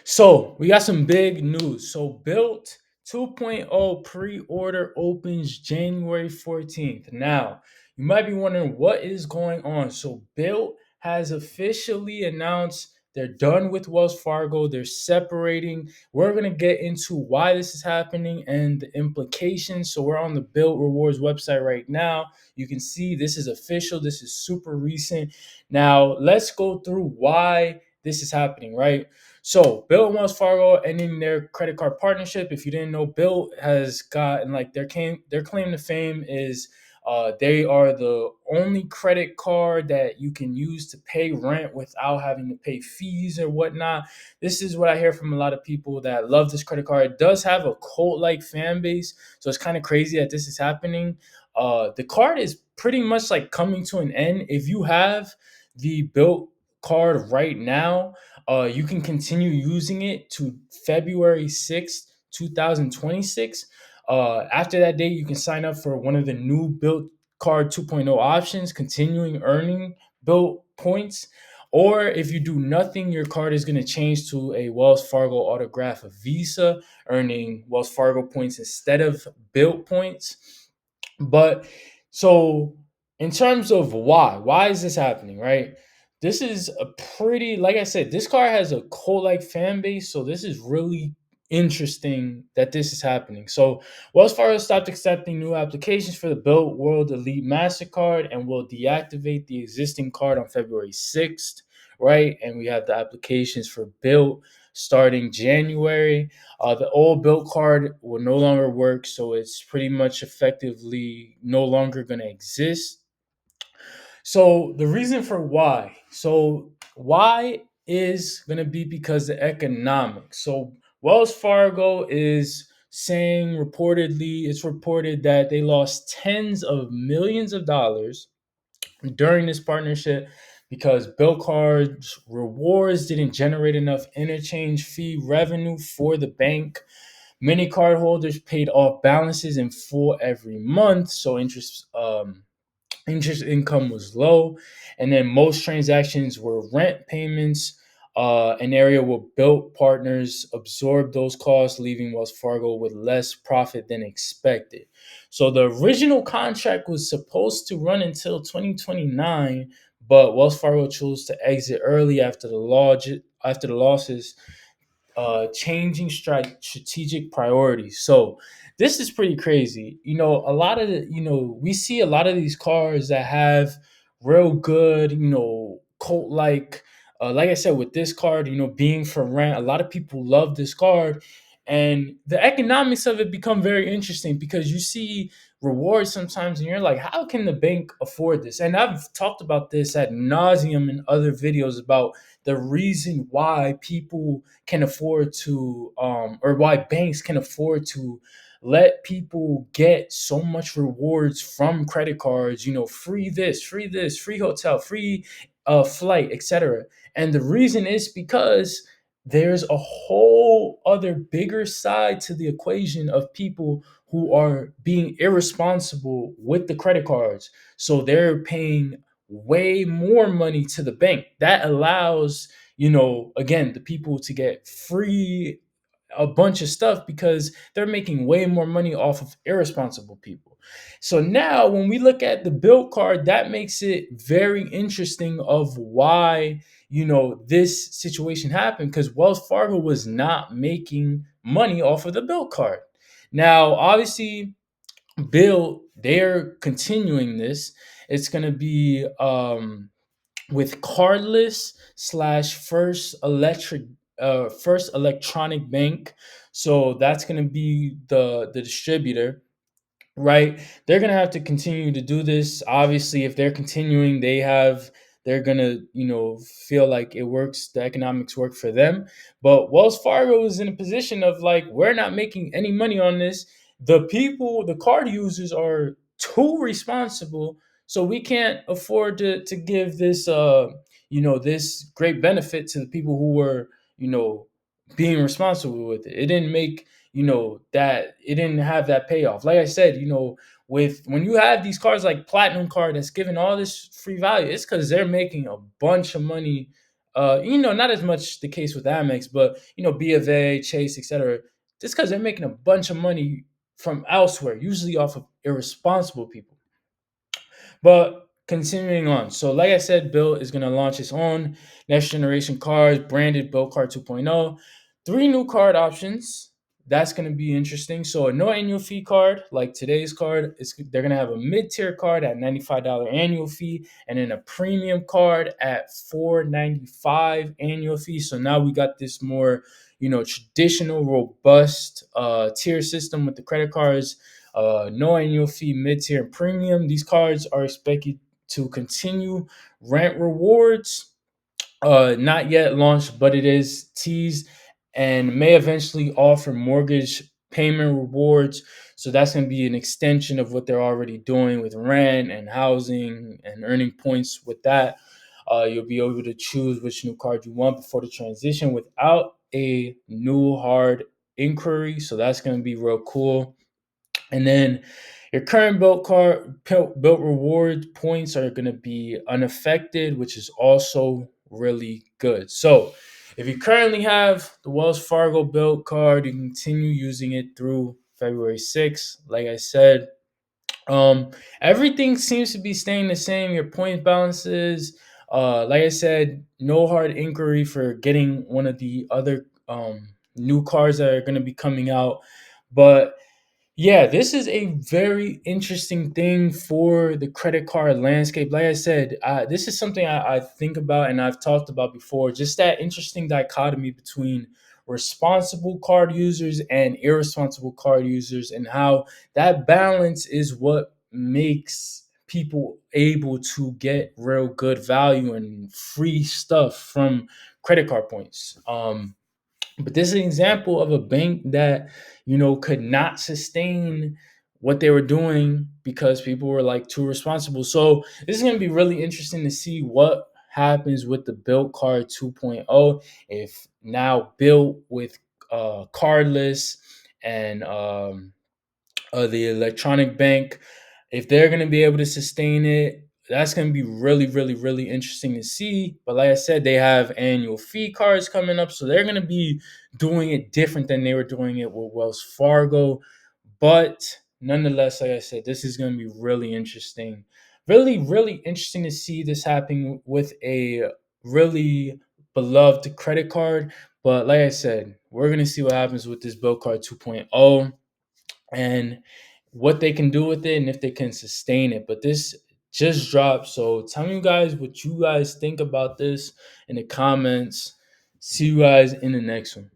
So we got some big news. So BILT 2.0 pre-order opens January 14th. Now, you might be wondering what is going on. So BILT has officially announced they're done with Wells Fargo. They're separating. We're going to get into why this is happening and the implications. So we're on the BILT Rewards website right now. You can see this is official. This is super recent. Now, let's go through why this is happening, right? So BILT and Wells Fargo ending their credit card partnership. If you didn't know, BILT has gotten like their claim to fame is they are the only credit card that you can use to pay rent without having to pay fees or whatnot. This is what I hear from a lot of people that love this credit card. It does have a cult-like fan base, so it's kind of crazy that this is happening. The card is pretty much like coming to an end. If you have the BILT card right now, you can continue using it to February 6th, 2026. After that date, you can sign up for one of the new BILT Card 2.0 options, continuing earning BILT points. Or if you do nothing, your card is going to change to a Wells Fargo autograph Visa, earning Wells Fargo points instead of BILT points. But so in terms of why is this happening, right? This is a pretty, like I said, this car has a cult-like fan base, so this is really interesting that this is happening. So Wells Fargo stopped accepting new applications for the BILT World Elite Mastercard and will deactivate the existing card on February 6th, right? And we have the applications for BILT starting January. The old BILT card will no longer work, so it's pretty much effectively no longer going to exist. So the reason for why is going to be because the economics. So Wells Fargo is saying it's reported that they lost tens of millions of dollars during this partnership because BILT cards rewards didn't generate enough interchange fee revenue for the bank. Many cardholders paid off balances in full every month, so interest income was low, and then most transactions were rent payments. An area where BILT partners absorbed those costs, leaving Wells Fargo with less profit than expected. So the original contract was supposed to run until 2029, but Wells Fargo chose to exit early after the losses, changing strategic priorities. So this is pretty crazy. We see a lot of these cars that have real good, cult like I said, with this card, being for rent, a lot of people love this card. And the economics of it become very interesting because you see rewards sometimes and you're like, how can the bank afford this? And I've talked about this at nauseum in other videos about the reason why people can afford to or why banks can afford to let people get so much rewards from credit cards, free this, free hotel, free flight, etc. And the reason is because there's a whole other bigger side to the equation of people who are being irresponsible with the credit cards. So they're paying way more money to the bank. That allows, again, the people to get free a bunch of stuff because they're making way more money off of irresponsible people. So now when we look at the BILT card, that makes it very interesting of why, this situation happened, because Wells Fargo was not making money off of the BILT card. Now, obviously, they're continuing this. It's going to be with cardless slash first electronic bank. So that's going to be the distributor, right? They're going to have to continue to do this. Obviously, if they're continuing, they're going to, feel like it works, the economics work for them. But Wells Fargo is in a position of like, we're not making any money on this. The card users are too responsible, so we can't afford to give this this great benefit to the people who were, being responsible with it. It didn't make, that it didn't have that payoff. Like I said, with when you have these cards like Platinum Card that's giving all this free value, it's because they're making a bunch of money Not as much the case with Amex, but B of A, Chase, etc. Just because they're making a bunch of money from elsewhere, usually off of irresponsible people. But continuing on, so like I said, BILT is going to launch its own next generation cards, branded BILT Card 2.0. Three new card options. That's going to be interesting. So a no annual fee card, like today's card, they're going to have a mid-tier card at $95 annual fee, and then a premium card at $495 annual fee. So now we got this more, traditional, robust tier system with the credit cards, no annual fee, mid-tier, and premium. These cards are expected to continue rent rewards. Not yet launched, but it is teased and may eventually offer mortgage payment rewards. So that's going to be an extension of what they're already doing with rent and housing and earning points with that. You'll be able to choose which new card you want before the transition without a new hard inquiry. So that's going to be real cool. And then your current built reward points are going to be unaffected, which is also really good. So if you currently have the Wells Fargo built card, you can continue using it through February 6th. Like I said, everything seems to be staying the same. Your point balances, like I said, no hard inquiry for getting one of the other new cards that are going to be coming out. But yeah, this is a very interesting thing for the credit card landscape. Like I said, this is something I think about and I've talked about before. Just that interesting dichotomy between responsible card users and irresponsible card users, and how that balance is what makes people able to get real good value and free stuff from credit card points. But this is an example of a bank that, could not sustain what they were doing because people were like too responsible. So this is going to be really interesting to see what happens with the BILT Card 2.0. If now built with cardless and the electronic bank, if they're going to be able to sustain it, that's going to be really, really, really interesting to see. But like I said, they have annual fee cards coming up, so they're going to be doing it different than they were doing it with Wells Fargo. But nonetheless, like I said, this is going to be really interesting. Really, really interesting to see this happening with a really beloved credit card. But like I said, we're going to see what happens with this BILT Card 2.0 and what they can do with it and if they can sustain it. But this just dropped. So tell me, guys, what you guys think about this in the comments. See you guys in the next one.